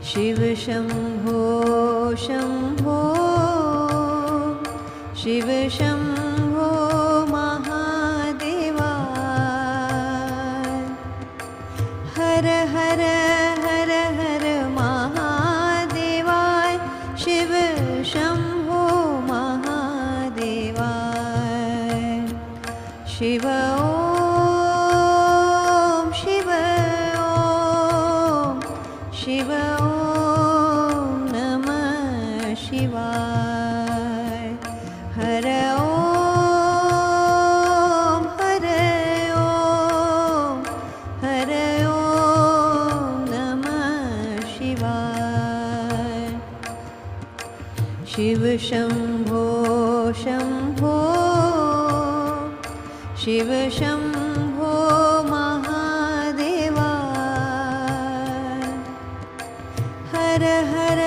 शिव शम्भो शम्भो शिव शम्भो महादेवा हर हर हर हर महादेवाय शिव शम्भो महादेवाय शिव ॐ शिव ॐ शिव ॐ नमः शिवाय हर ॐ हर ॐ नमः शिवाय शिव शम्भो शम्भो शिव शम्भो महादेवा हर हर